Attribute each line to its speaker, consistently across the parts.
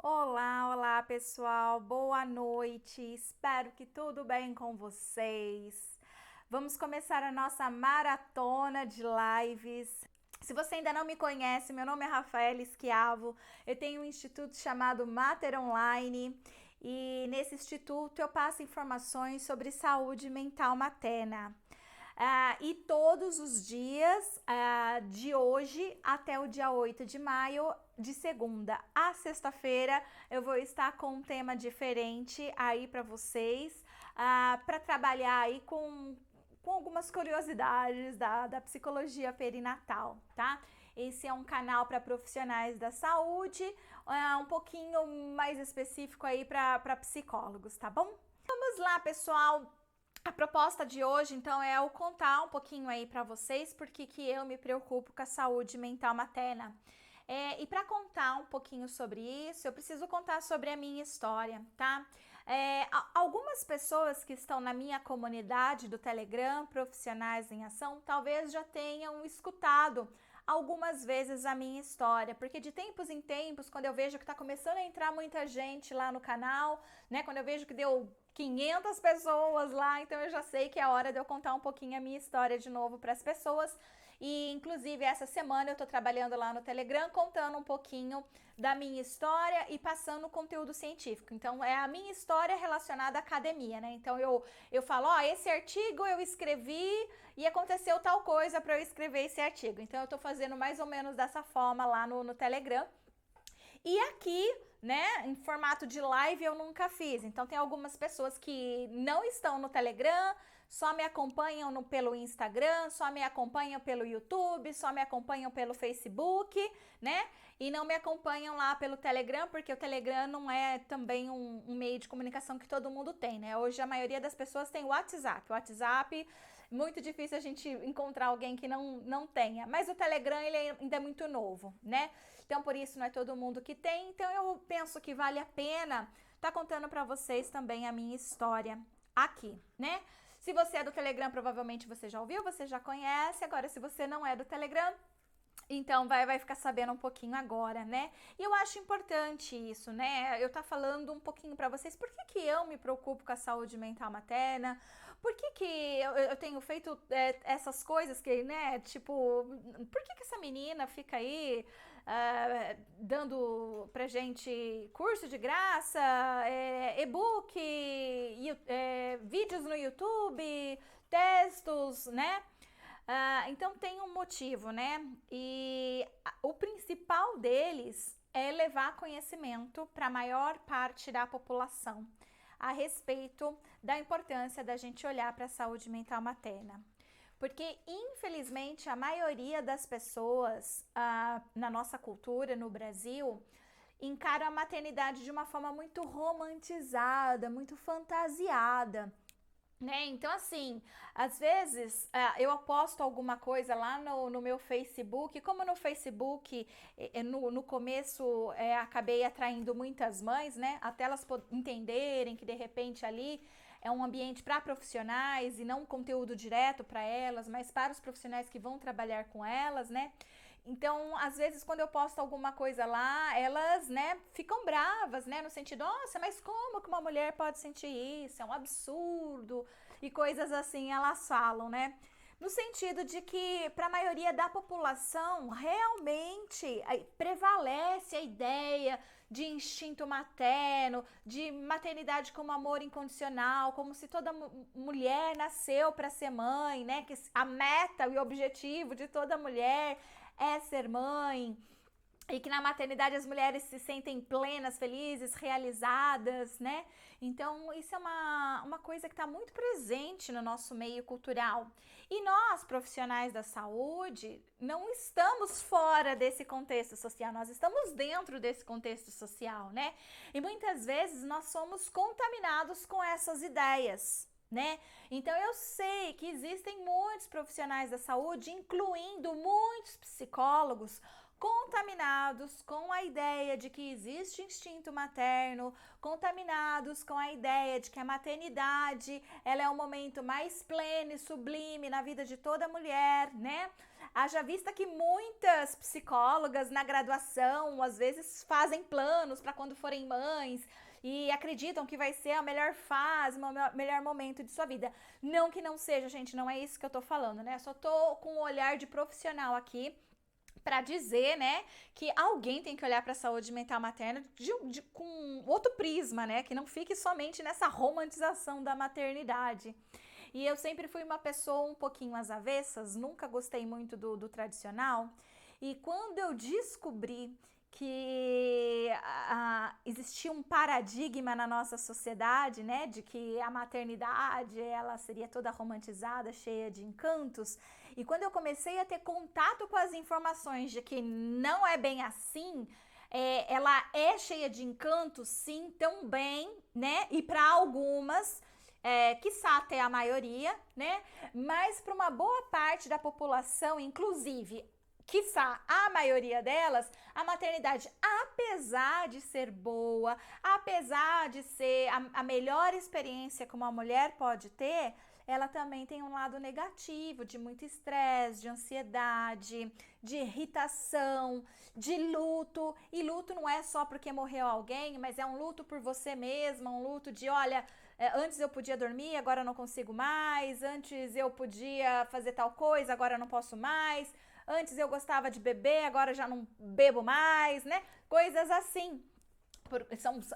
Speaker 1: Olá, olá pessoal, boa noite, espero que tudo bem com vocês. Vamos começar a nossa maratona de lives. Se você ainda não me conhece, meu nome é Rafaela Schiavo, eu tenho um instituto chamado Mater Online e nesse instituto eu passo informações sobre saúde mental materna. E todos os dias, de hoje até o dia 8 de maio, de segunda a sexta-feira, eu vou estar com um tema diferente aí para vocês, para trabalhar aí com algumas curiosidades da psicologia perinatal, tá? Esse é um canal para profissionais da saúde, um pouquinho mais específico aí para psicólogos, tá bom? Vamos lá, pessoal. A proposta de hoje, então, é eu contar um pouquinho aí para vocês porque que eu me preocupo com a saúde mental materna. E para contar um pouquinho sobre isso, eu preciso contar sobre a minha história, tá? Algumas pessoas que estão na minha comunidade do Telegram, Profissionais em Ação, talvez já tenham escutado algumas vezes a minha história, porque de tempos em tempos, quando eu vejo que está começando a entrar muita gente lá no canal, né? Quando eu vejo que deu 500 pessoas lá, então eu já sei que é hora de eu contar um pouquinho a minha história de novo para as pessoas. E inclusive essa semana eu tô trabalhando lá no Telegram contando um pouquinho da minha história e passando conteúdo científico. Então é a minha história relacionada à academia, né? Então eu falo, esse artigo eu escrevi e aconteceu tal coisa para eu escrever esse artigo. Então eu tô fazendo mais ou menos dessa forma lá no Telegram. E aqui, né, em formato de live eu nunca fiz. Então tem algumas pessoas que não estão no Telegram, só me acompanham pelo Instagram, só me acompanham pelo YouTube, só me acompanham pelo Facebook, né? E não me acompanham lá pelo Telegram, porque o Telegram não é também um meio de comunicação que todo mundo tem, né? Hoje a maioria das pessoas tem o WhatsApp. O WhatsApp, muito difícil a gente encontrar alguém que não tenha. Mas o Telegram, ele ainda é muito novo, né? Então por isso não é todo mundo que tem. Então eu penso que vale a pena tá contando para vocês também a minha história aqui, né? Se você é do Telegram, provavelmente você já ouviu, você já conhece. Agora, se você não é do Telegram, então vai ficar sabendo um pouquinho agora, né? E eu acho importante isso, né? Eu tá falando um pouquinho para vocês por que eu me preocupo com a saúde mental materna, por que eu tenho feito essas coisas que, né? Tipo, por que essa menina fica aí dando pra gente curso de graça, e-book, vídeos no YouTube, textos, né? Então tem um motivo, né? E o principal deles é levar conhecimento para a maior parte da população a respeito da importância da gente olhar para a saúde mental materna. Porque, infelizmente, a maioria das pessoas na nossa cultura, no Brasil, encara a maternidade de uma forma muito romantizada, muito fantasiada. Né? Então, assim, às vezes eu posto alguma coisa lá no meu Facebook, como no Facebook no começo acabei atraindo muitas mães, né? Até elas entenderem que de repente ali é um ambiente para profissionais e não conteúdo direto para elas, mas para os profissionais que vão trabalhar com elas, né? Então, às vezes, quando eu posto alguma coisa lá, elas, né, ficam bravas, né, no sentido, nossa, mas como que uma mulher pode sentir isso? É um absurdo, e coisas assim, elas falam, né? No sentido de que, para a maioria da população, realmente prevalece a ideia de instinto materno, de maternidade como amor incondicional, como se toda mulher nasceu para ser mãe, né? Que a meta e o objetivo de toda mulher é ser mãe. E que na maternidade as mulheres se sentem plenas, felizes, realizadas, né? Então, isso é uma coisa que está muito presente no nosso meio cultural. E nós, profissionais da saúde, não estamos fora desse contexto social, nós estamos dentro desse contexto social, né? E muitas vezes nós somos contaminados com essas ideias. Né? Então eu sei que existem muitos profissionais da saúde, incluindo muitos psicólogos, contaminados com a ideia de que existe instinto materno, contaminados com a ideia de que a maternidade, ela é o momento mais pleno e sublime na vida de toda mulher, né? Haja vista que muitas psicólogas na graduação, às vezes, fazem planos para quando forem mães e acreditam que vai ser a melhor fase, o melhor momento de sua vida. Não que não seja, gente, não é isso que eu tô falando, né? Eu só tô com um olhar de profissional aqui para dizer, né, que alguém tem que olhar para a saúde mental materna com outro prisma, né, que não fique somente nessa romantização da maternidade. E eu sempre fui uma pessoa um pouquinho às avessas, nunca gostei muito do tradicional. E quando eu descobri que existia um paradigma na nossa sociedade, né, de que a maternidade ela seria toda romantizada, cheia de encantos, e quando eu comecei a ter contato com as informações de que não é bem assim, ela é cheia de encantos, sim, também, né, e para algumas quiçá até a maioria, né? Mas para uma boa parte da população, inclusive, quiçá a maioria delas, a maternidade, apesar de ser boa, apesar de ser a melhor experiência que uma mulher pode ter, ela também tem um lado negativo, de muito estresse, de ansiedade, de irritação, de luto. E luto não é só porque morreu alguém, mas é um luto por você mesma, um luto de, olha, antes eu podia dormir, agora eu não consigo mais, antes eu podia fazer tal coisa, agora eu não posso mais, antes eu gostava de beber, agora já não bebo mais, né? Coisas assim.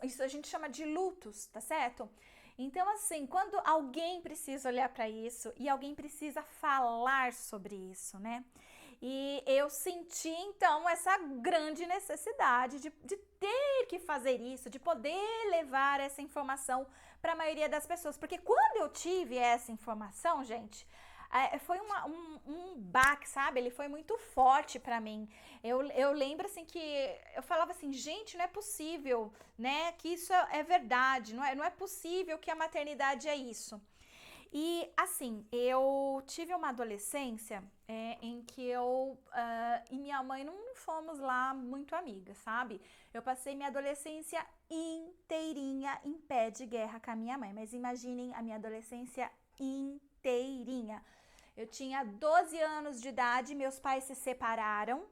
Speaker 1: Isso a gente chama de lutos, tá certo? Então, assim, quando alguém precisa olhar para isso e alguém precisa falar sobre isso, né? E eu senti, então, essa grande necessidade de ter que fazer isso, de poder levar essa informação para a maioria das pessoas. Porque quando eu tive essa informação, gente, foi um baque, sabe? Ele foi muito forte para mim. Eu lembro, assim, que eu falava assim, gente, não é possível, né? Que isso é verdade, não é possível que a maternidade é isso. E assim, eu tive uma adolescência em que eu e minha mãe não fomos lá muito amigas, sabe? Eu passei minha adolescência inteirinha em pé de guerra com a minha mãe, mas imaginem a minha adolescência inteirinha. Eu tinha 12 anos de idade, meus pais se separaram.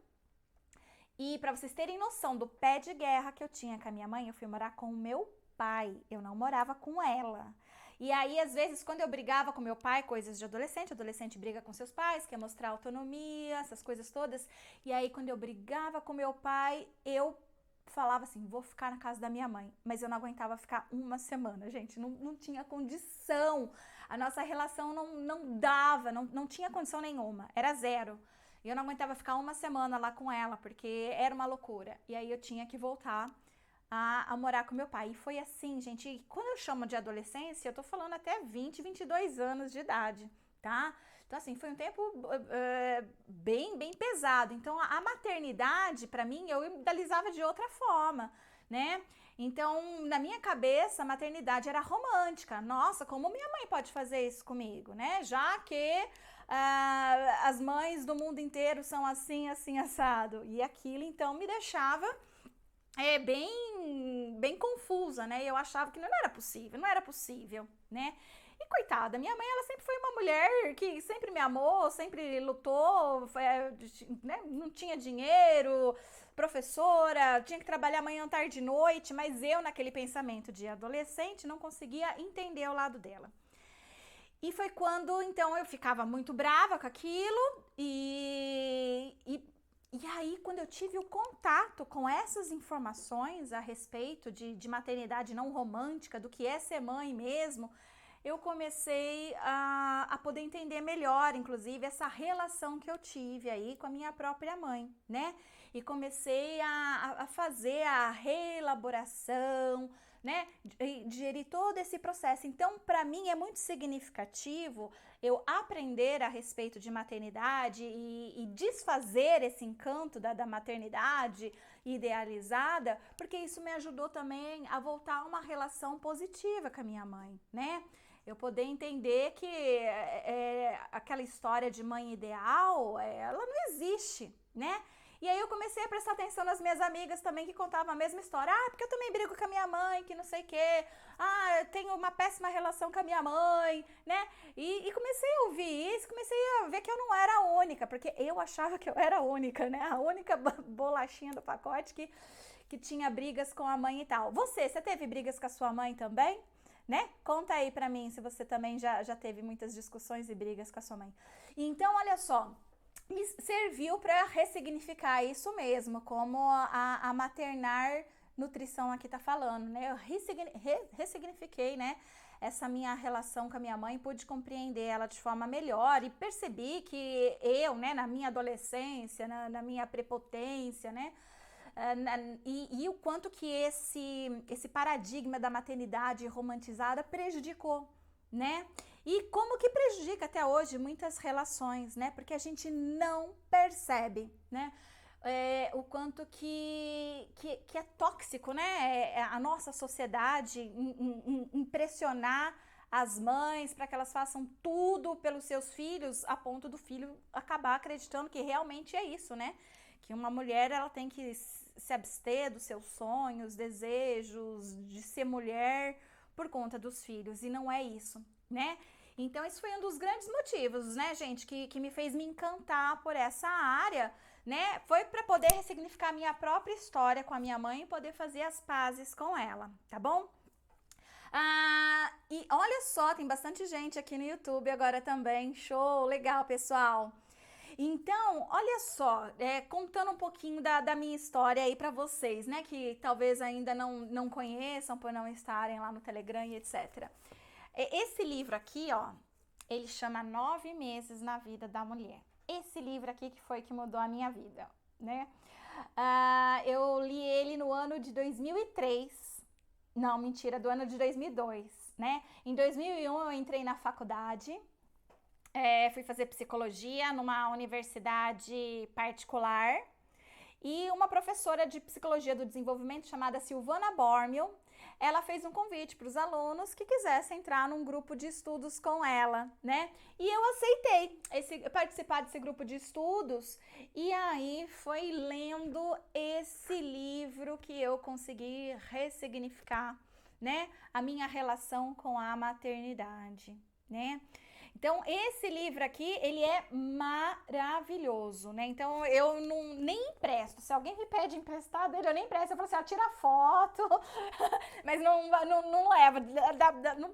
Speaker 1: E para vocês terem noção do pé de guerra que eu tinha com a minha mãe, eu fui morar com o meu pai, eu não morava com ela. E aí, às vezes, quando eu brigava com meu pai, coisas de adolescente briga com seus pais, quer mostrar autonomia, essas coisas todas. E aí, quando eu brigava com meu pai, eu falava assim, vou ficar na casa da minha mãe. Mas eu não aguentava ficar uma semana, gente, não tinha condição. A nossa relação não dava, não tinha condição nenhuma, era zero. E eu não aguentava ficar uma semana lá com ela, porque era uma loucura. E aí eu tinha que voltar a morar com meu pai. E foi assim, gente, quando eu chamo de adolescência, eu tô falando até 20, 22 anos de idade, tá? Então, assim, foi um tempo bem pesado. Então, a maternidade, para mim, eu idealizava de outra forma, né? Então, na minha cabeça, a maternidade era romântica. Nossa, como minha mãe pode fazer isso comigo, né? Já que as mães do mundo inteiro são assim, assim, assado. E aquilo, então, me deixava bem confusa, né? Eu achava que não era possível, né? E coitada, minha mãe, ela sempre foi uma mulher que sempre me amou, sempre lutou, né? Não tinha dinheiro, professora, tinha que trabalhar manhã, tarde e noite, mas eu, naquele pensamento de adolescente, não conseguia entender o lado dela. E foi quando, então, eu ficava muito brava com aquilo e aí, quando eu tive o contato com essas informações a respeito de maternidade não romântica, do que é ser mãe mesmo, eu comecei a poder entender melhor, inclusive, essa relação que eu tive aí com a minha própria mãe, né? E comecei a fazer a reelaboração, né? Digerir todo esse processo. Então, para mim é muito significativo eu aprender a respeito de maternidade e desfazer esse encanto da maternidade idealizada, porque isso me ajudou também a voltar a uma relação positiva com a minha mãe, né? Eu poder entender que aquela história de mãe ideal, ela não existe, né? E aí eu comecei a prestar atenção nas minhas amigas também que contavam a mesma história. Ah, porque eu também brigo com a minha mãe, que não sei o quê. Ah, eu tenho uma péssima relação com a minha mãe, né? E comecei a ouvir isso, comecei a ver que eu não era a única, porque eu achava que eu era a única, né? A única bolachinha do pacote que tinha brigas com a mãe e tal. Você teve brigas com a sua mãe também? Né? Conta aí pra mim se você também já teve muitas discussões e brigas com a sua mãe. Então, olha só, me serviu para ressignificar isso mesmo, como a maternar nutrição aqui tá falando, né? Eu ressignifiquei, né? Essa minha relação com a minha mãe, pude compreender ela de forma melhor e percebi que eu, né, na minha adolescência, na minha prepotência, né? E o quanto que esse paradigma da maternidade romantizada prejudicou, né? E como que prejudica até hoje muitas relações, né? Porque a gente não percebe, né? O quanto que é tóxico, né? A nossa sociedade impressionar as mães para que elas façam tudo pelos seus filhos, a ponto do filho acabar acreditando que realmente é isso, né? Que uma mulher ela tem que se abster dos seus sonhos, desejos de ser mulher por conta dos filhos, e não é isso, né? Então esse foi um dos grandes motivos, né, gente, que me fez me encantar por essa área, né? Foi para poder ressignificar a minha própria história com a minha mãe e poder fazer as pazes com ela, tá bom? E olha só, tem bastante gente aqui no YouTube agora também, show, legal, pessoal. Então, olha só, contando um pouquinho da minha história aí pra vocês, né, que talvez ainda não conheçam por não estarem lá no Telegram e etc. Esse livro aqui, ó, ele chama 9 Meses na Vida da Mulher. Esse livro aqui que foi que mudou a minha vida, né? Eu li ele no ano de 2003. Não, mentira, do ano de 2002, né? Em 2001 eu entrei na faculdade. Fui fazer psicologia numa universidade particular e uma professora de psicologia do desenvolvimento chamada Silvana Bormio, ela fez um convite para os alunos que quisessem entrar num grupo de estudos com ela, né? E eu aceitei participar desse grupo de estudos e aí foi lendo esse livro que eu consegui ressignificar, né? A minha relação com a maternidade, né? Então, esse livro aqui, ele é maravilhoso, né? Então, eu nem empresto. Se alguém me pede emprestado, eu nem empresto. Eu falo assim, tira foto, mas não leva.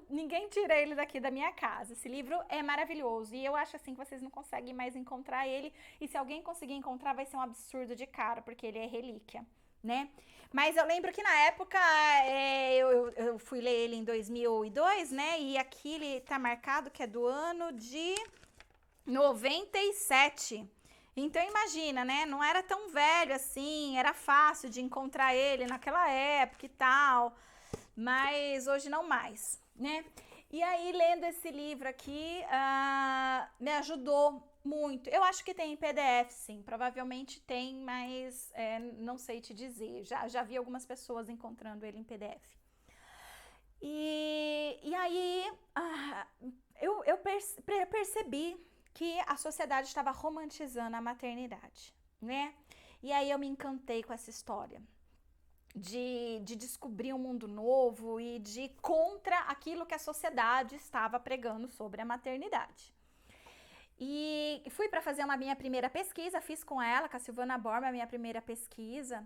Speaker 1: Ninguém tira ele daqui da minha casa. Esse livro é maravilhoso. E eu acho, assim, que vocês não conseguem mais encontrar ele. E se alguém conseguir encontrar, vai ser um absurdo de caro, porque ele é relíquia, né? Mas eu lembro que na época eu fui ler ele em 2002, né? E aqui ele tá marcado que é do ano de 97. Então imagina, né? Não era tão velho assim, era fácil de encontrar ele naquela época e tal, mas hoje não mais, né? E aí, lendo esse livro aqui, me ajudou muito. Eu acho que tem em PDF, sim. Provavelmente tem, mas não sei te dizer. Já vi algumas pessoas encontrando ele em PDF. E aí, eu percebi que a sociedade estava romantizando a maternidade, né? E aí eu me encantei com essa história de descobrir um mundo novo e de ir contra aquilo que a sociedade estava pregando sobre a maternidade. E fui para fazer uma minha primeira pesquisa, fiz com ela, com a Silvana Borma, a minha primeira pesquisa.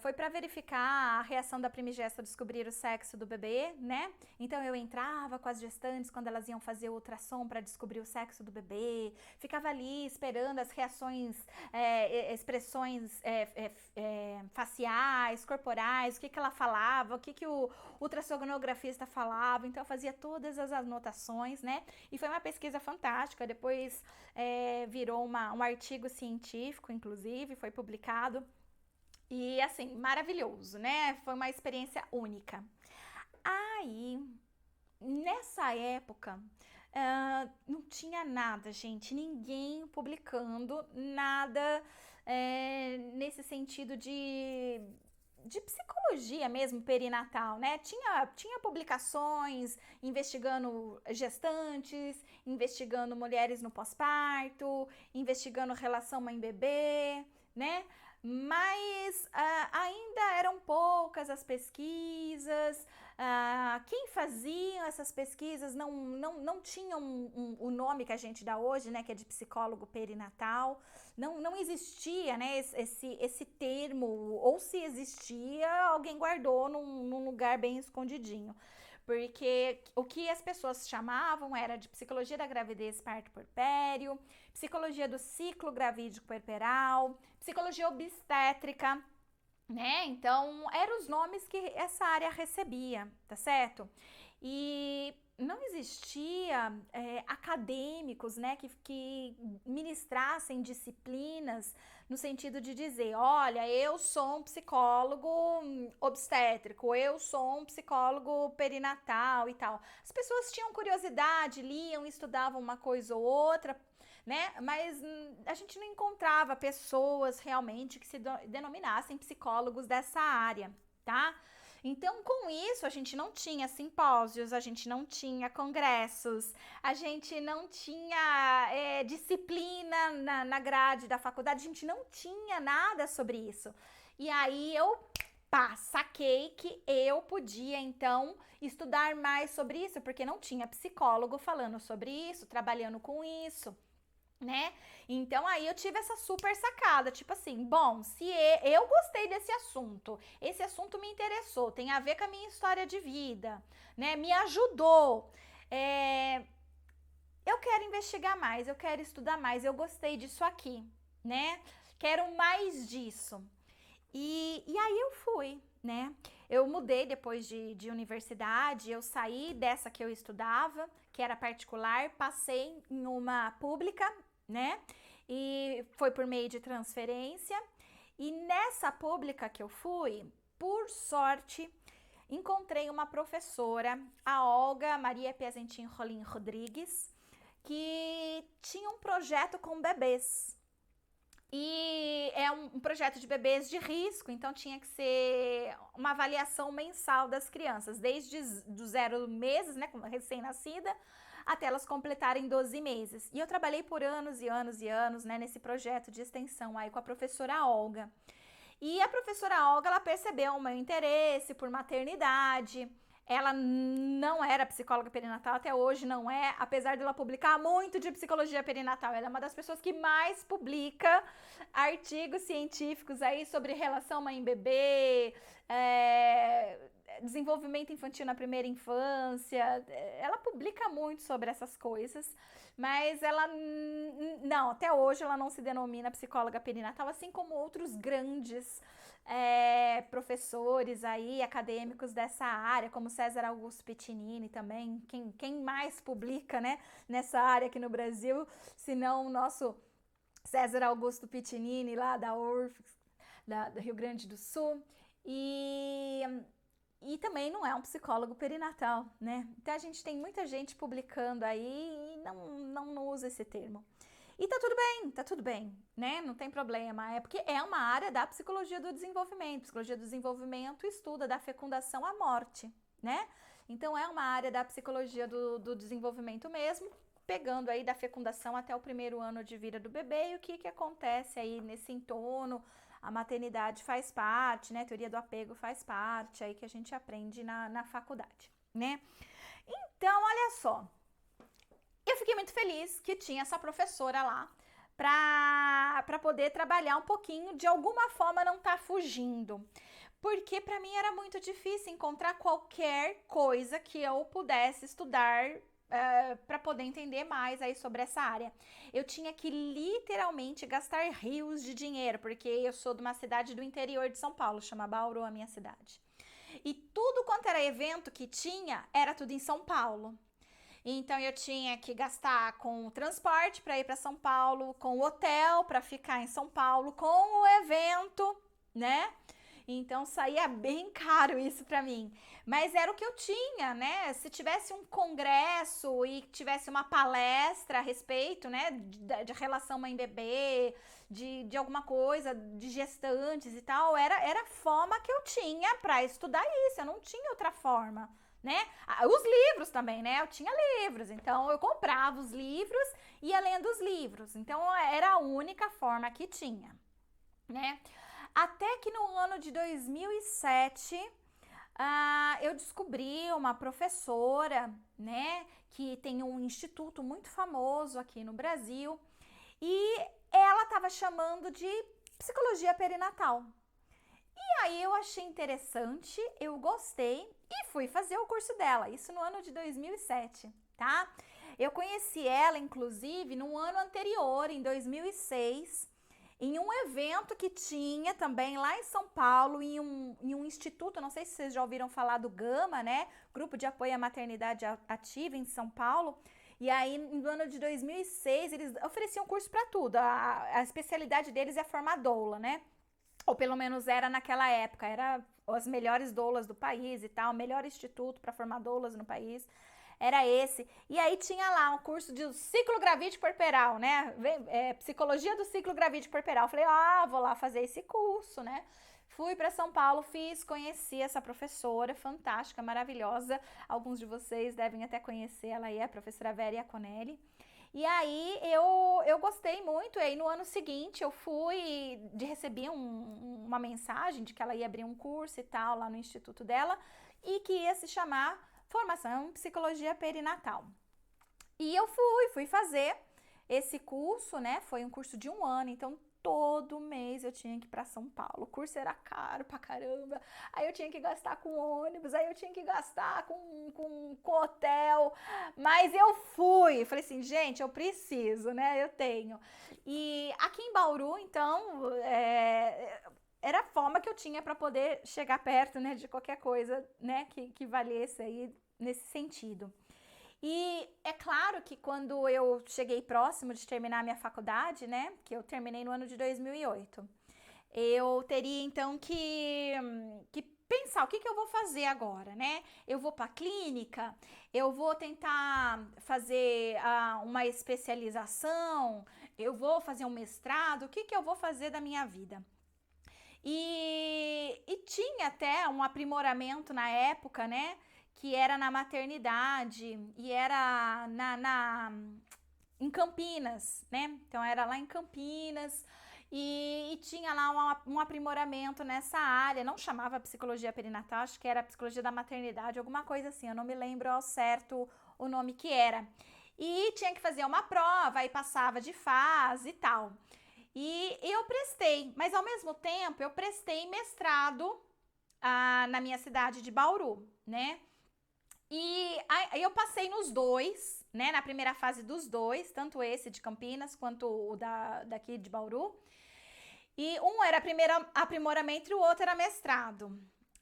Speaker 1: Foi para verificar a reação da primigesta ao descobrir o sexo do bebê, né? Então eu entrava com as gestantes quando elas iam fazer o ultrassom para descobrir o sexo do bebê, ficava ali esperando as reações, expressões faciais, corporais, o que ela falava, o que o ultrassonografista falava. Então eu fazia todas as anotações, né? E foi uma pesquisa fantástica. Depois virou um artigo científico, inclusive, foi publicado. E assim, maravilhoso, né? Foi uma experiência única. Aí, nessa época, não tinha nada, gente, ninguém publicando nada nesse sentido de psicologia mesmo perinatal, né? Tinha publicações investigando gestantes, investigando mulheres no pós-parto, investigando relação mãe-bebê, né? Mas ainda eram poucas as pesquisas, quem fazia essas pesquisas não tinham o nome que a gente dá hoje, né, que é de psicólogo perinatal, não existia, né, esse termo, ou se existia, alguém guardou num lugar bem escondidinho. Porque o que as pessoas chamavam era de psicologia da gravidez parto puerpério, psicologia do ciclo gravídico puerperal, psicologia obstétrica, né? Então, eram os nomes que essa área recebia, tá certo? E não existia acadêmicos, né, que ministrassem disciplinas no sentido de dizer, olha, eu sou um psicólogo obstétrico, eu sou um psicólogo perinatal e tal. As pessoas tinham curiosidade, liam, estudavam uma coisa ou outra, né? Mas a gente não encontrava pessoas realmente que se denominassem psicólogos dessa área, tá? Então, com isso, a gente não tinha simpósios, a gente não tinha congressos, a gente não tinha disciplina na grade da faculdade, a gente não tinha nada sobre isso. E aí saquei que eu podia, então, estudar mais sobre isso, porque não tinha psicólogo falando sobre isso, trabalhando com isso, né? Então aí eu tive essa super sacada, tipo assim, bom, se eu gostei desse assunto, esse assunto me interessou, tem a ver com a minha história de vida, né? Me ajudou. Eu quero investigar mais, eu quero estudar mais, eu gostei disso aqui, né? Quero mais disso. E aí eu fui, né? Eu mudei depois de universidade, eu saí dessa que eu estudava, que era particular, passei em uma pública, né? E foi por meio de transferência. E nessa pública que eu fui, por sorte, encontrei uma professora, a Olga Maria Piazentin Rolim Rodrigues, que tinha um projeto com bebês. E é um projeto de bebês de risco, então tinha que ser uma avaliação mensal das crianças, desde os 0 meses, né, recém-nascida, até elas completarem 12 meses. E eu trabalhei por anos e anos e anos, né, nesse projeto de extensão aí com a professora Olga. E a professora Olga, ela percebeu o meu interesse por maternidade. Ela não era psicóloga perinatal, até hoje não é, apesar de ela publicar muito de psicologia perinatal. Ela é uma das pessoas que mais publica artigos científicos aí sobre relação mãe-bebê, desenvolvimento infantil na primeira infância. Ela publica muito sobre essas coisas, mas ela não, até hoje ela não se denomina psicóloga perinatal, assim como outros grandes professores aí, acadêmicos dessa área, como César Augusto Piccinini também, quem mais publica, né, nessa área aqui no Brasil, se não o nosso César Augusto Piccinini, lá da URFS, do Rio Grande do Sul, e também não é um psicólogo perinatal, né? Então a gente tem muita gente publicando aí e não usa esse termo. E tá tudo bem, né? Não tem problema, é porque é uma área da psicologia do desenvolvimento. Psicologia do desenvolvimento estuda da fecundação à morte, né? Então é uma área da psicologia do desenvolvimento mesmo, pegando aí da fecundação até o primeiro ano de vida do bebê e o que acontece aí nesse entorno. A maternidade faz parte, né? A teoria do apego faz parte aí que a gente aprende na faculdade, né? Então, olha só. Eu fiquei muito feliz que tinha essa professora lá para poder trabalhar um pouquinho, de alguma forma não tá fugindo. Porque para mim era muito difícil encontrar qualquer coisa que eu pudesse estudar para poder entender mais aí sobre essa área. Eu tinha que literalmente gastar rios de dinheiro, porque eu sou de uma cidade do interior de São Paulo, chama Bauru a minha cidade. E tudo quanto era evento que tinha, era tudo em São Paulo. Então eu tinha que gastar com o transporte para ir para São Paulo, com o hotel para ficar em São Paulo, com o evento, né? Então saía bem caro isso para mim. Mas era o que eu tinha, né? Se tivesse um congresso e tivesse uma palestra a respeito, né, de relação mãe-bebê, de alguma coisa, de gestantes e tal, era a forma que eu tinha para estudar isso. Eu não tinha outra forma, né? Os livros também, né? Eu tinha livros, então eu comprava os livros e ia lendo os livros. Então era a única forma que tinha. né? Até que no ano de 2007, eu descobri uma professora, né, que tem um instituto muito famoso aqui no Brasil, e ela estava chamando de psicologia perinatal. E aí eu achei interessante, eu gostei e fui fazer o curso dela, isso no ano de 2007, tá? Eu conheci ela, inclusive, no ano anterior, em 2006, em um evento que tinha também lá em São Paulo, em um instituto, não sei se vocês já ouviram falar do Gama, né? Grupo de Apoio à Maternidade Ativa em São Paulo. E aí, no ano de 2006, eles ofereciam curso para tudo. A especialidade deles é formar doula, né? Ou pelo menos era naquela época, era as melhores doulas do país e tal, o melhor instituto para formar doulas no país. Era esse. E aí tinha lá um curso de ciclo gravídico puerperal, né? Psicologia do ciclo gravídico puerperal. Falei, vou lá fazer esse curso, né? Fui para São Paulo, conheci essa professora fantástica, maravilhosa. Alguns de vocês devem até conhecer ela aí, a professora Vera Iaconelli. E aí eu gostei muito, e aí no ano seguinte eu recebi uma mensagem de que ela ia abrir um curso e tal lá no instituto dela, e que ia se chamar Formação em Psicologia Perinatal. E eu fui fazer esse curso, né? Foi um curso de 1 ano, então todo mês eu tinha que ir para São Paulo. O curso era caro pra caramba. Aí eu tinha que gastar com ônibus, aí eu tinha que gastar com hotel. Mas eu fui. Falei assim, gente, eu preciso, né? Eu tenho. E aqui em Bauru, então, era a forma que eu tinha para poder chegar perto, né, de qualquer coisa, né, que valesse aí nesse sentido. E é claro que quando eu cheguei próximo de terminar a minha faculdade, né, que eu terminei no ano de 2008, eu teria então que pensar o que eu vou fazer agora, né? Eu vou para a clínica, eu vou tentar fazer uma especialização, eu vou fazer um mestrado, o que eu vou fazer da minha vida? E tinha até um aprimoramento na época, né? Que era na maternidade e era em Campinas, né? Então era lá em Campinas e tinha lá um aprimoramento nessa área. Não chamava psicologia perinatal, acho que era psicologia da maternidade, alguma coisa assim. Eu não me lembro ao certo o nome que era. E tinha que fazer uma prova, aí passava de fase e tal. E eu prestei, mas ao mesmo tempo eu prestei mestrado na minha cidade de Bauru, né? E aí eu passei nos dois, né? Na primeira fase dos dois, tanto esse de Campinas quanto o daqui de Bauru. E um era primeiro aprimoramento e o outro era mestrado.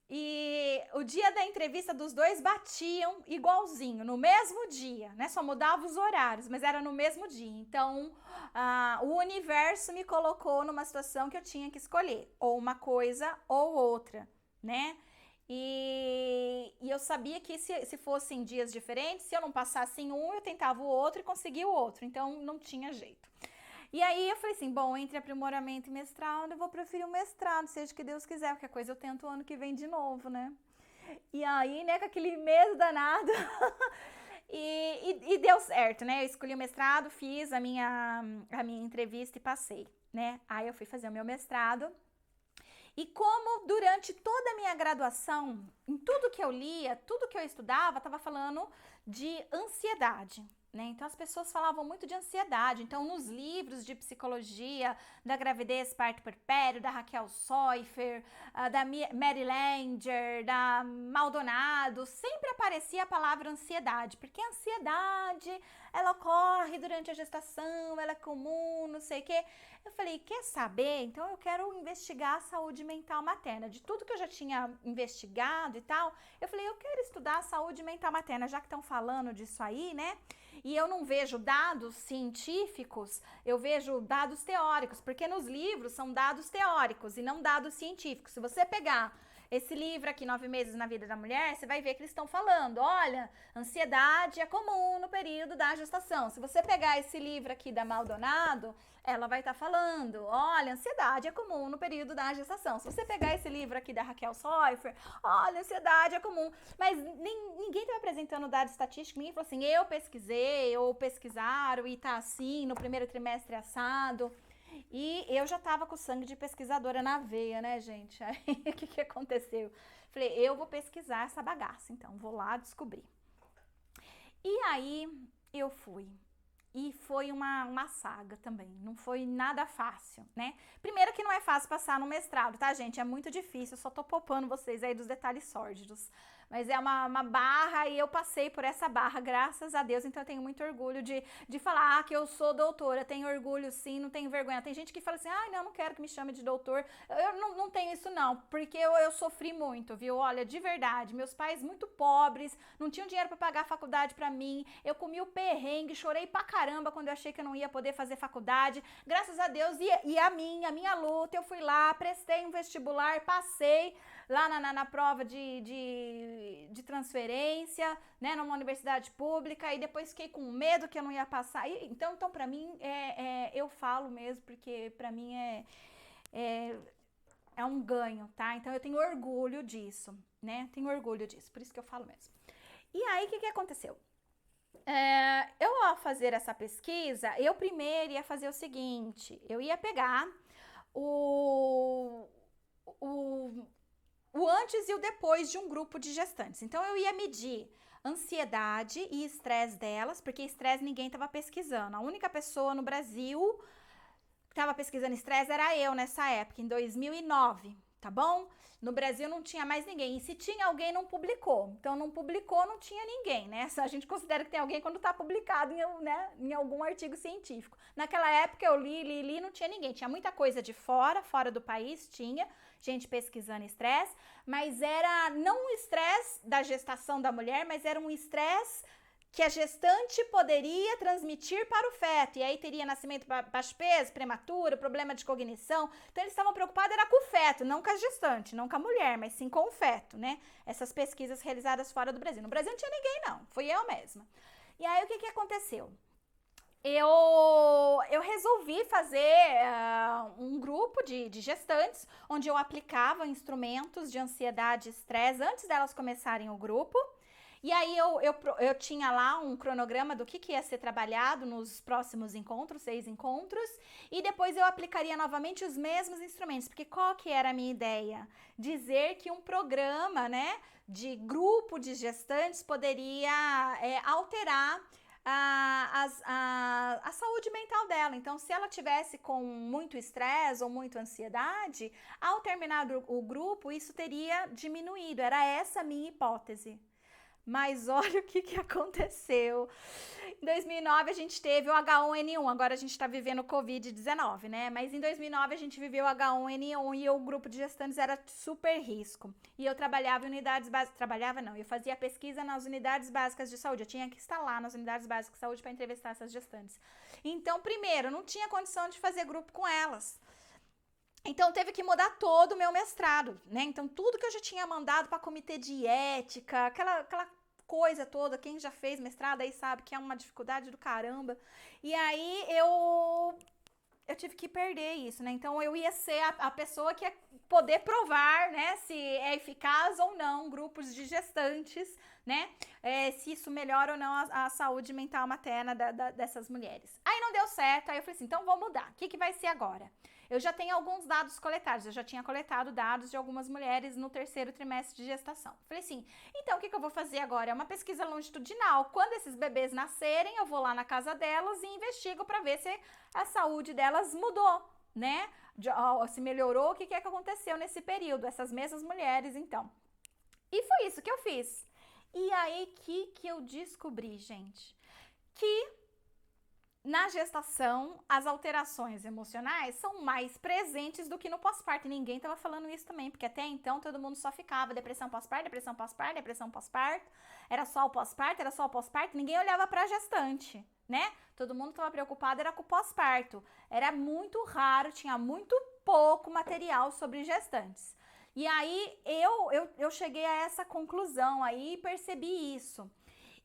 Speaker 1: E o dia da entrevista dos dois batiam igualzinho, no mesmo dia, né? Só mudava os horários, mas era no mesmo dia. Então, o universo me colocou numa situação que eu tinha que escolher, ou uma coisa ou outra, né? E eu sabia que se fossem dias diferentes, se eu não passasse em um, eu tentava o outro e conseguia o outro. Então, não tinha jeito. E aí eu falei assim, bom, entre aprimoramento e mestrado, eu vou preferir o mestrado, seja o que Deus quiser, porque a coisa eu tento o ano que vem de novo, né? E aí, né, com aquele medo danado, e deu certo, né? Eu escolhi o mestrado, fiz a minha entrevista e passei, né? Aí eu fui fazer o meu mestrado. E como durante toda a minha graduação, em tudo que eu lia, tudo que eu estudava, estava falando de ansiedade. Né? Então as pessoas falavam muito de ansiedade. Então nos livros de psicologia da gravidez, parto puerpério, da Raquel Soifer, da Mary Langer, da Maldonado, sempre aparecia a palavra ansiedade, porque a ansiedade ela ocorre durante a gestação, ela é comum, não sei o quê. Eu falei, quer saber? Então eu quero investigar a saúde mental materna. De tudo que eu já tinha investigado e tal, eu falei, eu quero estudar a saúde mental materna, já que estão falando disso aí, né? E eu não vejo dados científicos, eu vejo dados teóricos, porque nos livros são dados teóricos e não dados científicos. Se você pegar esse livro aqui, 9 Meses na Vida da Mulher, você vai ver que eles estão falando, olha, ansiedade é comum no período da gestação. Se você pegar esse livro aqui da Maldonado, ela vai estar falando, olha, ansiedade é comum no período da gestação. Se você pegar esse livro aqui da Raquel Soifer, olha, ansiedade é comum. Mas ninguém está apresentando dados estatísticos, ninguém falou assim, eu pesquisei, ou pesquisaram e tá assim, no primeiro trimestre assado. E eu já tava com sangue de pesquisadora na veia, né, gente? Aí o que aconteceu? Falei, eu vou pesquisar essa bagaça, então vou lá descobrir. E aí eu fui. E foi uma saga também, não foi nada fácil, né? Primeiro que não é fácil passar no mestrado, tá, gente? É muito difícil, eu só tô poupando vocês aí dos detalhes sórdidos. Mas é uma barra e eu passei por essa barra, graças a Deus, então eu tenho muito orgulho de falar que eu sou doutora, tenho orgulho sim, não tenho vergonha. Tem gente que fala assim, ai, não quero que me chame de doutor. Eu não tenho isso não, porque eu sofri muito, viu? Olha, de verdade, meus pais muito pobres, não tinham dinheiro para pagar a faculdade para mim, eu comi o perrengue, chorei pra caramba quando eu achei que eu não ia poder fazer faculdade. Graças a Deus, e a minha luta, eu fui lá, prestei um vestibular, passei lá na prova de transferência, né, numa universidade pública, e depois fiquei com medo que eu não ia passar. Então para mim, eu falo mesmo, porque para mim é um ganho, tá? Então eu tenho orgulho disso, né? Tenho orgulho disso, por isso que eu falo mesmo. E aí, o que aconteceu? Eu, ao fazer essa pesquisa, eu primeiro ia fazer o seguinte, eu ia pegar o antes e o depois de um grupo de gestantes. Então, eu ia medir ansiedade e estresse delas, porque estresse ninguém estava pesquisando. A única pessoa no Brasil que estava pesquisando estresse era eu nessa época, em 2009, tá bom? No Brasil não tinha mais ninguém. E se tinha alguém, não publicou. Então, não publicou, não tinha ninguém, né? A gente considera que tem alguém quando está publicado em algum artigo científico. Naquela época, eu li, não tinha ninguém. Tinha muita coisa de fora do país, tinha gente pesquisando estresse, mas era não um estresse da gestação da mulher, mas era um estresse que a gestante poderia transmitir para o feto, e aí teria nascimento baixo peso, prematuro, problema de cognição. Então eles estavam preocupados era com o feto, não com a gestante, não com a mulher, mas sim com o feto, né? Essas pesquisas realizadas fora do Brasil. No Brasil não tinha ninguém não, fui eu mesma. E aí o que aconteceu? Eu resolvi fazer um grupo de gestantes, onde eu aplicava instrumentos de ansiedade e estresse antes delas começarem o grupo. E aí eu tinha lá um cronograma do que ia ser trabalhado nos próximos encontros, 6 encontros, e depois eu aplicaria novamente os mesmos instrumentos, porque qual que era a minha ideia? Dizer que um programa, né, de grupo de gestantes poderia alterar a saúde mental dela. Então, se ela tivesse com muito estresse ou muita ansiedade, ao terminar o grupo, isso teria diminuído. Era essa a minha hipótese. Mas olha o que aconteceu. Em 2009 a gente teve o H1N1, agora a gente está vivendo o Covid-19, né? Mas em 2009 a gente viveu o H1N1 e o grupo de gestantes era super risco. E eu trabalhava em unidades básicas, eu fazia pesquisa nas unidades básicas de saúde, eu tinha que estar lá nas unidades básicas de saúde para entrevistar essas gestantes. Então, primeiro, não tinha condição de fazer grupo com elas. Então, teve que mudar todo o meu mestrado, né? Então, tudo que eu já tinha mandado para comitê de ética, aquela coisa toda, quem já fez mestrado aí sabe que é uma dificuldade do caramba. E aí, eu tive que perder isso, né? Então, eu ia ser a pessoa que ia poder provar, né, se é eficaz ou não grupos de gestantes, né? Se isso melhora ou não a saúde mental materna dessas mulheres. Aí não deu certo, aí eu falei assim, então vou mudar. O que vai ser agora? Eu já tenho alguns dados coletados, eu já tinha coletado dados de algumas mulheres no 3º trimestre de gestação. Falei assim, então o que eu vou fazer agora? É uma pesquisa longitudinal. Quando esses bebês nascerem, eu vou lá na casa delas e investigo para ver se a saúde delas mudou, né? Se melhorou, o que aconteceu nesse período, essas mesmas mulheres, então. E foi isso que eu fiz. E aí, que eu descobri, gente? Que na gestação, as alterações emocionais são mais presentes do que no pós-parto. E ninguém estava falando isso também, porque até então todo mundo só ficava depressão pós-parto, depressão pós-parto, depressão pós-parto. Era só o pós-parto, ninguém olhava para a gestante, né? Todo mundo estava preocupado era com o pós-parto. Era muito raro, tinha muito pouco material sobre gestantes. E aí eu cheguei a essa conclusão aí e percebi isso.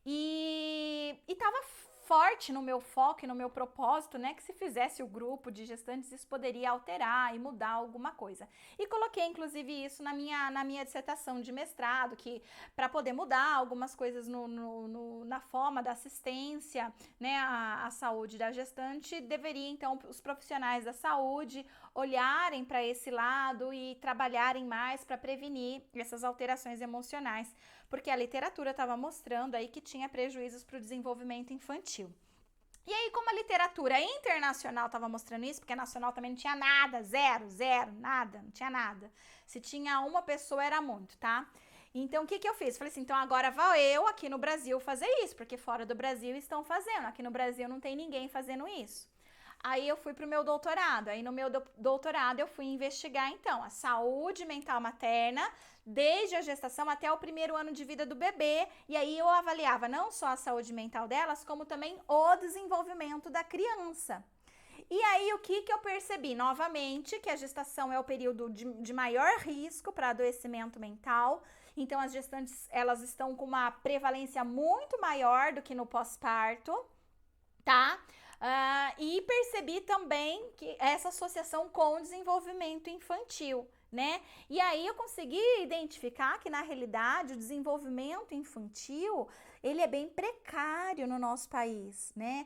Speaker 1: E tava forte no meu foco e no meu propósito, né, que se fizesse o grupo de gestantes isso poderia alterar e mudar alguma coisa. E coloquei inclusive isso na minha dissertação de mestrado, que para poder mudar algumas coisas na forma da assistência, né, à saúde da gestante, deveria então os profissionais da saúde olharem para esse lado e trabalharem mais para prevenir essas alterações emocionais, porque a literatura estava mostrando aí que tinha prejuízos para o desenvolvimento infantil. E aí, como a literatura internacional estava mostrando isso, porque a nacional também não tinha nada, zero, nada, não tinha nada. Se tinha uma pessoa era muito, tá? Então, o que eu fiz? Falei assim, então agora vou eu aqui no Brasil fazer isso, porque fora do Brasil estão fazendo, aqui no Brasil não tem ninguém fazendo isso. Aí eu fui pro meu doutorado, aí no meu doutorado eu fui investigar então a saúde mental materna, desde a gestação até o primeiro ano de vida do bebê, e aí eu avaliava não só a saúde mental delas, como também o desenvolvimento da criança. E aí o que eu percebi? Novamente, que a gestação é o período de maior risco para adoecimento mental, então as gestantes elas estão com uma prevalência muito maior do que no pós-parto, tá? E percebi também que essa associação com o desenvolvimento infantil, né? E aí eu consegui identificar que na realidade o desenvolvimento infantil ele é bem precário no nosso país, né?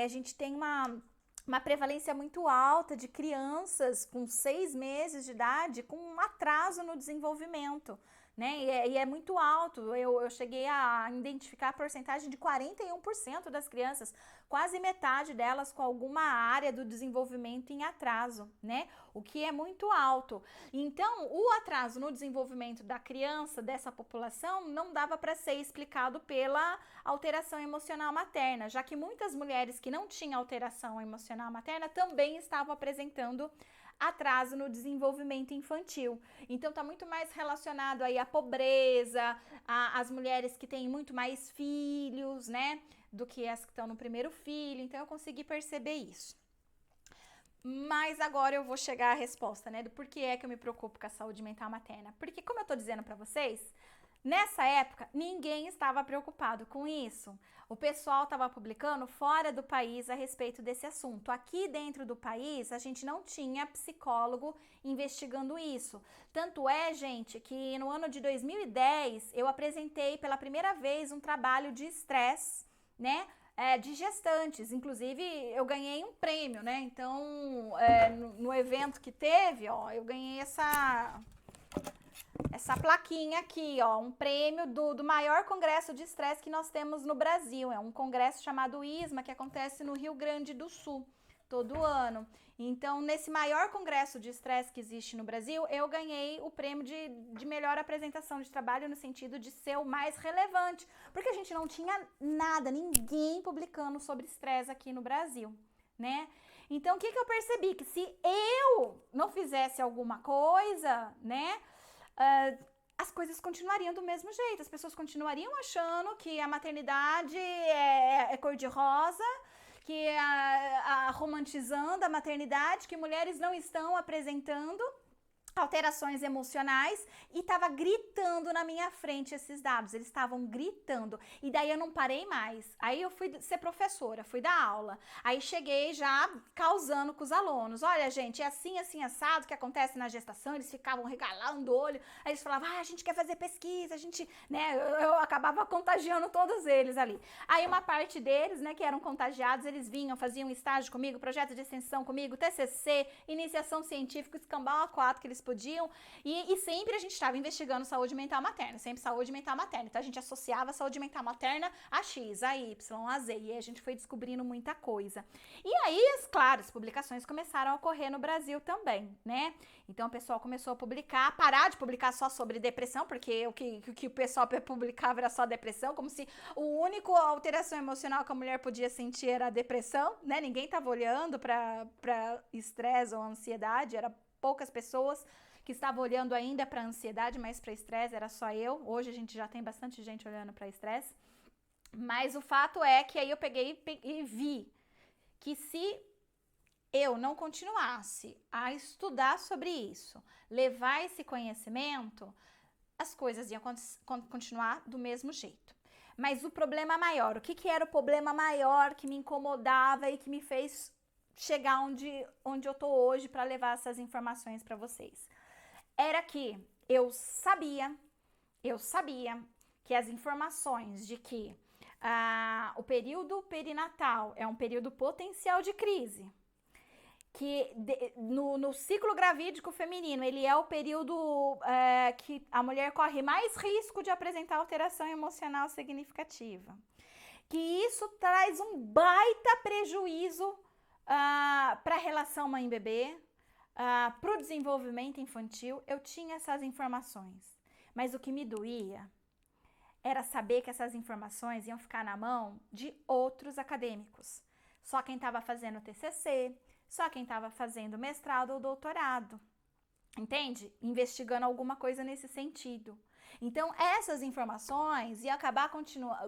Speaker 1: A gente tem uma prevalência muito alta de crianças com 6 meses de idade com um atraso no desenvolvimento, né? E é muito alto. Eu cheguei a identificar a porcentagem de 41% das crianças, quase metade delas com alguma área do desenvolvimento em atraso, né? O que é muito alto. Então, o atraso no desenvolvimento da criança, dessa população, não dava para ser explicado pela alteração emocional materna, já que muitas mulheres que não tinham alteração emocional materna também estavam apresentando atraso no desenvolvimento infantil. Então tá muito mais relacionado aí à pobreza, às mulheres que têm muito mais filhos, né, do que as que estão no primeiro filho. Então eu consegui perceber isso. Mas agora eu vou chegar à resposta, né, do porquê é que eu me preocupo com a saúde mental materna. Porque como eu tô dizendo para vocês, nessa época, ninguém estava preocupado com isso. O pessoal estava publicando fora do país a respeito desse assunto. Aqui dentro do país, a gente não tinha psicólogo investigando isso. Tanto é, gente, que no ano de 2010, eu apresentei pela primeira vez um trabalho de estresse, né? De gestantes, inclusive eu ganhei um prêmio, né? Então, no evento que teve, ó, eu ganhei essa plaquinha aqui, ó, um prêmio do maior congresso de estresse que nós temos no Brasil. É um congresso chamado ISMA, que acontece no Rio Grande do Sul, todo ano. Então, nesse maior congresso de estresse que existe no Brasil, eu ganhei o prêmio de melhor apresentação de trabalho no sentido de ser o mais relevante, porque a gente não tinha nada, ninguém publicando sobre estresse aqui no Brasil, né? Então, o que eu percebi? Que se eu não fizesse alguma coisa, né, as coisas continuariam do mesmo jeito, as pessoas continuariam achando que a maternidade é cor-de-rosa, que romantizando a maternidade, que mulheres não estão apresentando alterações emocionais e estava gritando na minha frente esses dados, eles estavam gritando, e daí eu não parei mais, aí eu fui ser professora, fui dar aula, aí cheguei já causando com os alunos, olha gente, é assim assado que acontece na gestação, eles ficavam regalando o olho, aí eles falavam, a gente quer fazer pesquisa, a gente, né, eu acabava contagiando todos eles ali, aí uma parte deles, né, que eram contagiados, eles vinham, faziam estágio comigo, projeto de extensão comigo, TCC, iniciação científica, escambau a 4 que eles podiam, e sempre a gente estava investigando saúde mental materna, sempre saúde mental materna, então a gente associava a saúde mental materna a X, a Y, a Z, e aí a gente foi descobrindo muita coisa. E aí, claro, as publicações começaram a ocorrer no Brasil também, né? Então o pessoal começou a publicar, parar de publicar só sobre depressão, porque o que o pessoal publicava era só depressão, como se o único alteração emocional que a mulher podia sentir era a depressão, né? Ninguém estava olhando para estresse ou ansiedade, era poucas pessoas que estavam olhando ainda para ansiedade, mas para estresse era só eu. Hoje a gente já tem bastante gente olhando para estresse. Mas o fato é que aí eu peguei e vi que se eu não continuasse a estudar sobre isso, levar esse conhecimento, as coisas iam continuar do mesmo jeito. Mas o problema maior, o que que era o problema maior que me incomodava e que me fez chegar onde eu tô hoje para levar essas informações para vocês? Era que eu sabia que as informações de que o período perinatal é um período potencial de crise, que no ciclo gravídico feminino, ele é o período que a mulher corre mais risco de apresentar alteração emocional significativa. Que isso traz um baita prejuízo para a relação mãe-bebê, para o desenvolvimento infantil. Eu tinha essas informações, mas o que me doía era saber que essas informações iam ficar na mão de outros acadêmicos. Só quem estava fazendo TCC, só quem estava fazendo mestrado ou doutorado, entende? Investigando alguma coisa nesse sentido. Então, essas informações iam acabar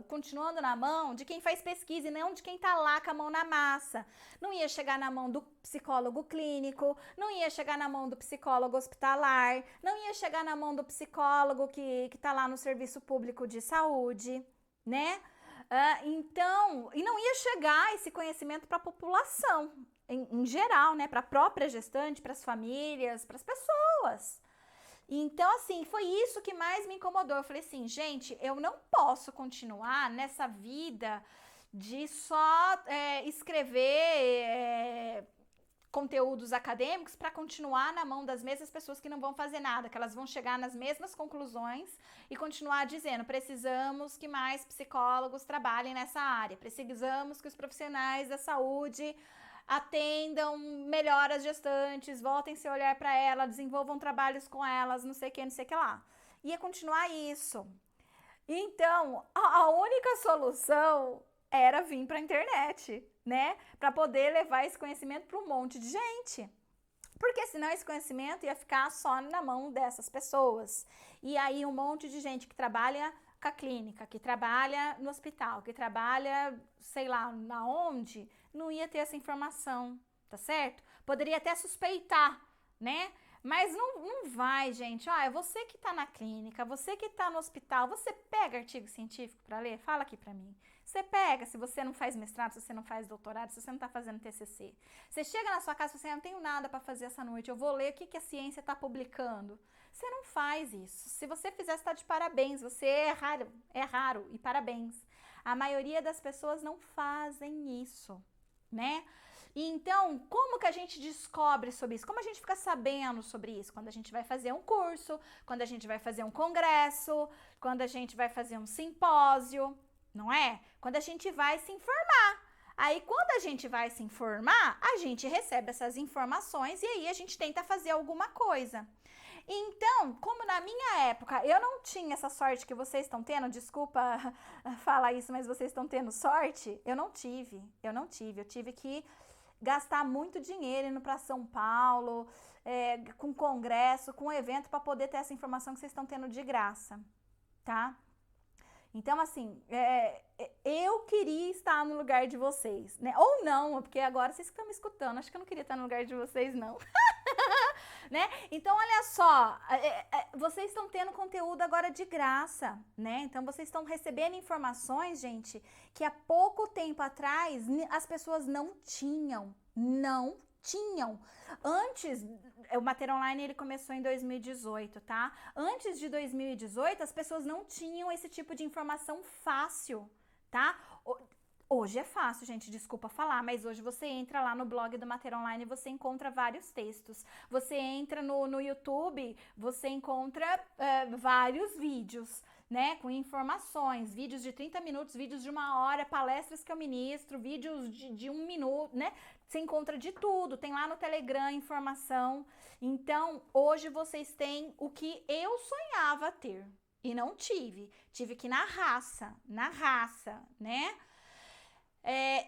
Speaker 1: continuando na mão de quem faz pesquisa e não de quem está lá com a mão na massa. Não ia chegar na mão do psicólogo clínico, não ia chegar na mão do psicólogo hospitalar, não ia chegar na mão do psicólogo que está lá no serviço público de saúde, né? Então, e não ia chegar esse conhecimento para a população, em geral, né? Para a própria gestante, para as famílias, para as pessoas. Então, assim, foi isso que mais me incomodou. Eu falei assim, gente, eu não posso continuar nessa vida de só escrever conteúdos acadêmicos para continuar na mão das mesmas pessoas que não vão fazer nada, que elas vão chegar nas mesmas conclusões e continuar dizendo, precisamos que mais psicólogos trabalhem nessa área, precisamos que os profissionais da saúde atendam melhor as gestantes, voltem seu olhar para ela, desenvolvam trabalhos com elas, não sei o que lá. Ia continuar isso. Então, a única solução era vir para a internet, né? Para poder levar esse conhecimento para um monte de gente. Porque senão esse conhecimento ia ficar só na mão dessas pessoas. E aí um monte de gente que trabalha com a clínica, que trabalha no hospital, que trabalha, sei lá, na onde, não ia ter essa informação, tá certo? Poderia até suspeitar, né? Mas não vai, gente. É você que tá na clínica, você que tá no hospital, você pega artigo científico para ler? Fala aqui para mim. Você pega, se você não faz mestrado, se você não faz doutorado, se você não tá fazendo TCC. Você chega na sua casa e fala assim, eu não tenho nada para fazer essa noite, eu vou ler o que a ciência tá publicando. Você não faz isso. Se você fizer, você tá de parabéns. Você é raro e parabéns. A maioria das pessoas não fazem isso, né? Então, como que a gente descobre sobre isso? Como a gente fica sabendo sobre isso? Quando a gente vai fazer um curso, quando a gente vai fazer um congresso, quando a gente vai fazer um simpósio, não é? Quando a gente vai se informar. Aí, quando a gente vai se informar, a gente recebe essas informações e aí a gente tenta fazer alguma coisa. Então, como na minha época eu não tinha essa sorte que vocês estão tendo, desculpa falar isso, mas vocês estão tendo sorte, eu tive que gastar muito dinheiro indo para São Paulo, com congresso, com evento, para poder ter essa informação que vocês estão tendo de graça, tá? Então, assim, eu queria estar no lugar de vocês, né? Ou não, porque agora vocês que estão me escutando, acho que eu não queria estar no lugar de vocês, não. Né? Então, olha só, vocês estão tendo conteúdo agora de graça, né? Então, vocês estão recebendo informações, gente, que há pouco tempo atrás as pessoas não tinham. Antes, o Mater Online ele começou em 2018, tá? Antes de 2018, as pessoas não tinham esse tipo de informação fácil, tá? Hoje é fácil, gente, desculpa falar, mas hoje você entra lá no blog do Mater Online e você encontra vários textos. Você entra no YouTube, você encontra vários vídeos, né, com informações, vídeos de 30 minutos, vídeos de 1 hora, palestras que eu ministro, vídeos de 1 minuto, né? Você encontra de tudo, tem lá no Telegram informação. Então, hoje vocês têm o que eu sonhava ter e não tive. Tive que ir na raça, né?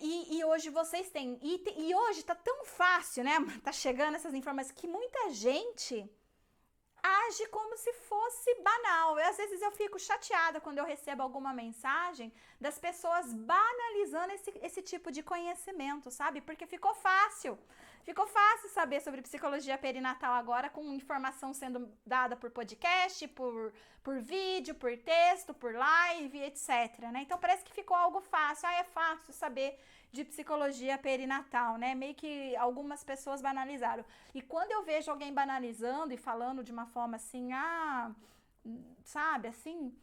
Speaker 1: E hoje vocês têm. E hoje tá tão fácil, né? Tá chegando essas informações que muita gente age como se fosse banal. Às vezes eu fico chateada quando eu recebo alguma mensagem das pessoas banalizando esse tipo de conhecimento, sabe? Porque ficou fácil. Ficou fácil saber sobre psicologia perinatal agora, com informação sendo dada por podcast, por vídeo, por texto, por live, etc, né? Então parece que ficou algo fácil. É fácil saber de psicologia perinatal, né? Meio que algumas pessoas banalizaram. E quando eu vejo alguém banalizando e falando de uma forma assim, sabe, assim,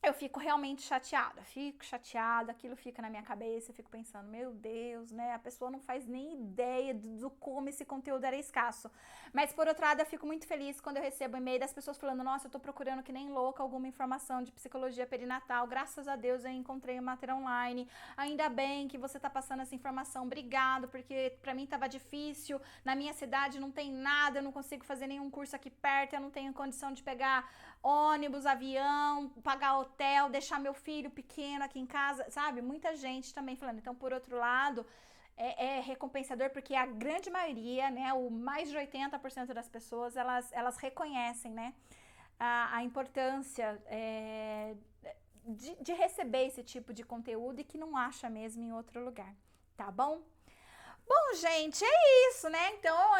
Speaker 1: eu fico realmente chateada, aquilo fica na minha cabeça, eu fico pensando, meu Deus, né, a pessoa não faz nem ideia do como esse conteúdo era escasso. Mas, por outro lado, eu fico muito feliz quando eu recebo e-mail das pessoas falando, nossa, eu tô procurando que nem louca alguma informação de psicologia perinatal, graças a Deus eu encontrei o Mater Online, ainda bem que você tá passando essa informação, obrigado, porque pra mim tava difícil, na minha cidade não tem nada, eu não consigo fazer nenhum curso aqui perto, eu não tenho condição de pegar ônibus, avião, pagar hotel, deixar meu filho pequeno aqui em casa, sabe? Muita gente também falando. Então, por outro lado, é recompensador porque a grande maioria, né, o mais de 80% das pessoas, elas reconhecem, né, a importância de receber esse tipo de conteúdo e que não acha mesmo em outro lugar, tá bom? Bom, gente, é isso, né? Então,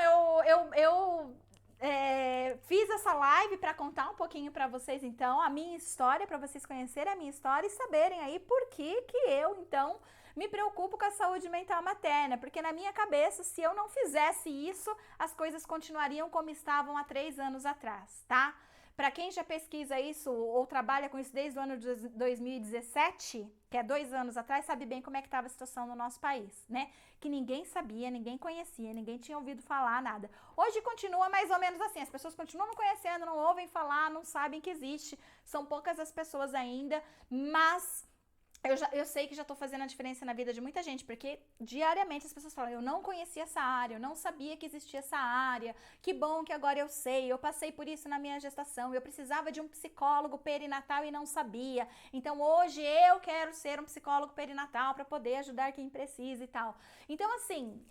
Speaker 1: eu fiz essa live para contar um pouquinho para vocês, então, a minha história, para vocês conhecerem a minha história e saberem aí por que eu, então, me preocupo com a saúde mental materna, porque na minha cabeça, se eu não fizesse isso, as coisas continuariam como estavam há 3 anos atrás, tá? Para quem já pesquisa isso ou trabalha com isso desde o ano de 2017, que é 2 anos atrás, sabe bem como é que estava a situação no nosso país, né? Que ninguém sabia, ninguém conhecia, ninguém tinha ouvido falar nada. Hoje continua mais ou menos assim, as pessoas continuam não conhecendo, não ouvem falar, não sabem que existe, são poucas as pessoas ainda, mas eu sei que já tô fazendo a diferença na vida de muita gente, porque diariamente as pessoas falam, eu não conhecia essa área, eu não sabia que existia essa área, que bom que agora eu sei, eu passei por isso na minha gestação, eu precisava de um psicólogo perinatal e não sabia, então hoje eu quero ser um psicólogo perinatal para poder ajudar quem precisa e tal. Então, assim,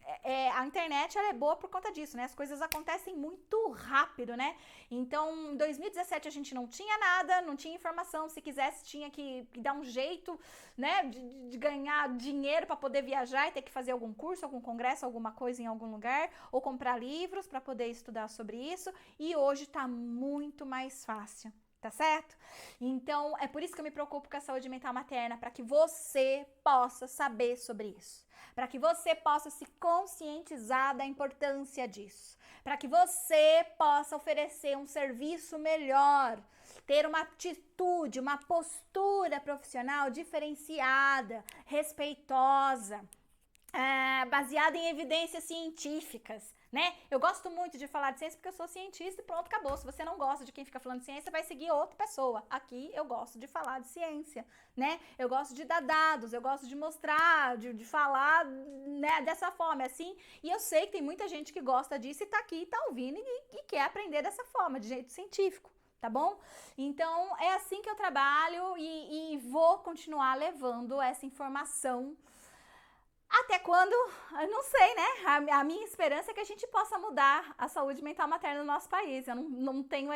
Speaker 1: a internet ela é boa por conta disso, né? As coisas acontecem muito rápido, né? Então, em 2017 a gente não tinha nada, não tinha informação, se quisesse tinha que dar um jeito, né, de ganhar dinheiro para poder viajar e ter que fazer algum curso, algum congresso, alguma coisa em algum lugar, ou comprar livros para poder estudar sobre isso, e hoje tá muito mais fácil. Tá certo? Então, é por isso que eu me preocupo com a saúde mental materna, para que você possa saber sobre isso, para que você possa se conscientizar da importância disso, para que você possa oferecer um serviço melhor, ter uma atitude, uma postura profissional diferenciada, respeitosa, baseada em evidências científicas, né? Eu gosto muito de falar de ciência porque eu sou cientista e pronto, acabou. Se você não gosta de quem fica falando de ciência, vai seguir outra pessoa. Aqui eu gosto de falar de ciência, né? Eu gosto de dar dados, eu gosto de mostrar, de falar, né, dessa forma, assim. E eu sei que tem muita gente que gosta disso e tá aqui, tá ouvindo e quer aprender dessa forma, de jeito científico. Tá bom? Então, é assim que eu trabalho e vou continuar levando essa informação até quando, eu não sei, né? A minha esperança é que a gente possa mudar a saúde mental materna no nosso país. Eu não tenho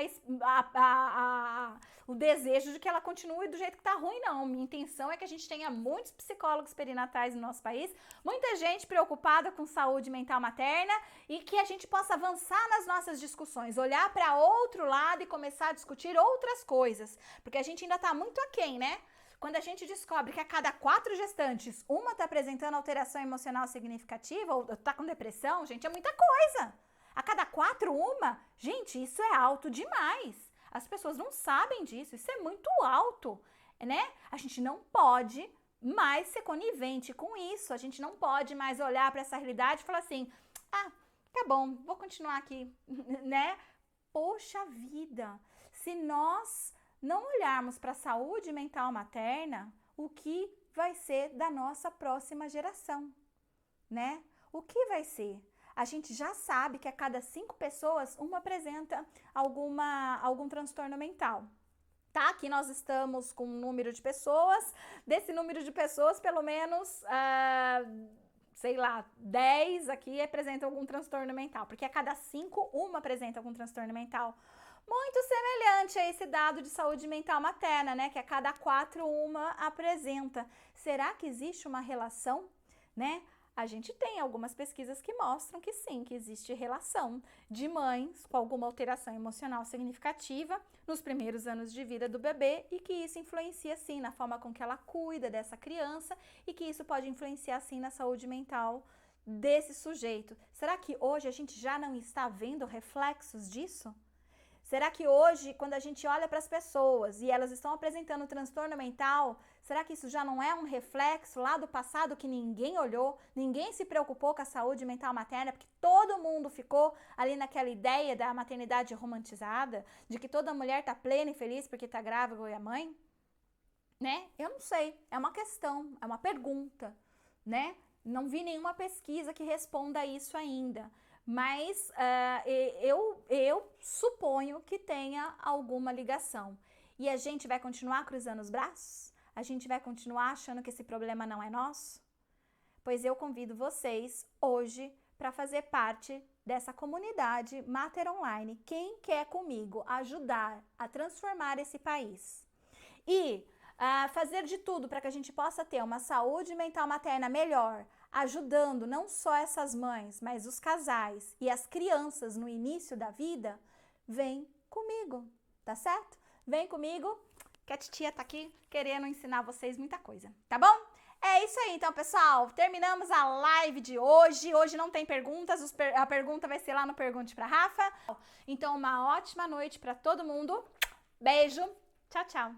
Speaker 1: o desejo de que ela continue do jeito que tá ruim, não. Minha intenção é que a gente tenha muitos psicólogos perinatais no nosso país, muita gente preocupada com saúde mental materna e que a gente possa avançar nas nossas discussões, olhar para outro lado e começar a discutir outras coisas, porque a gente ainda tá muito aquém, né? Quando a gente descobre que a cada 4 gestantes, uma está apresentando alteração emocional significativa ou está com depressão, gente, é muita coisa. A cada 4, uma, gente, isso é alto demais. As pessoas não sabem disso, isso é muito alto, né? A gente não pode mais ser conivente com isso, a gente não pode mais olhar para essa realidade e falar assim, tá bom, vou continuar aqui, né? Poxa vida, se nós não olharmos para a saúde mental materna, o que vai ser da nossa próxima geração, né? O que vai ser? A gente já sabe que a cada 5 pessoas, uma apresenta algum transtorno mental. Tá? Aqui nós estamos com um número de pessoas, desse número de pessoas, pelo menos, sei lá, 10 aqui apresentam algum transtorno mental, porque a cada 5, uma apresenta algum transtorno mental. Muito semelhante a esse dado de saúde mental materna, né? Que a cada 4, uma apresenta. Será que existe uma relação, né? A gente tem algumas pesquisas que mostram que sim, que existe relação de mães com alguma alteração emocional significativa nos primeiros anos de vida do bebê e que isso influencia sim na forma com que ela cuida dessa criança e que isso pode influenciar sim na saúde mental desse sujeito. Será que hoje a gente já não está vendo reflexos disso? Será que hoje, quando a gente olha para as pessoas e elas estão apresentando transtorno mental, será que isso já não é um reflexo lá do passado que ninguém olhou, ninguém se preocupou com a saúde mental materna, porque todo mundo ficou ali naquela ideia da maternidade romantizada, de que toda mulher está plena e feliz porque está grávida e é mãe? Né? Eu não sei, é uma questão, é uma pergunta, né? Não vi nenhuma pesquisa que responda a isso ainda. Mas eu suponho que tenha alguma ligação. E a gente vai continuar cruzando os braços? A gente vai continuar achando que esse problema não é nosso? Pois eu convido vocês hoje para fazer parte dessa comunidade Mater Online. Quem quer comigo ajudar a transformar esse país? E fazer de tudo para que a gente possa ter uma saúde mental materna melhor, ajudando não só essas mães, mas os casais e as crianças no início da vida, vem comigo, tá certo? Vem comigo, que a titia tá aqui querendo ensinar vocês muita coisa, tá bom? É isso aí, então, pessoal. Terminamos a live de hoje. Hoje não tem perguntas, a pergunta vai ser lá no Pergunte pra Rafa. Então, uma ótima noite para todo mundo. Beijo. Tchau, tchau.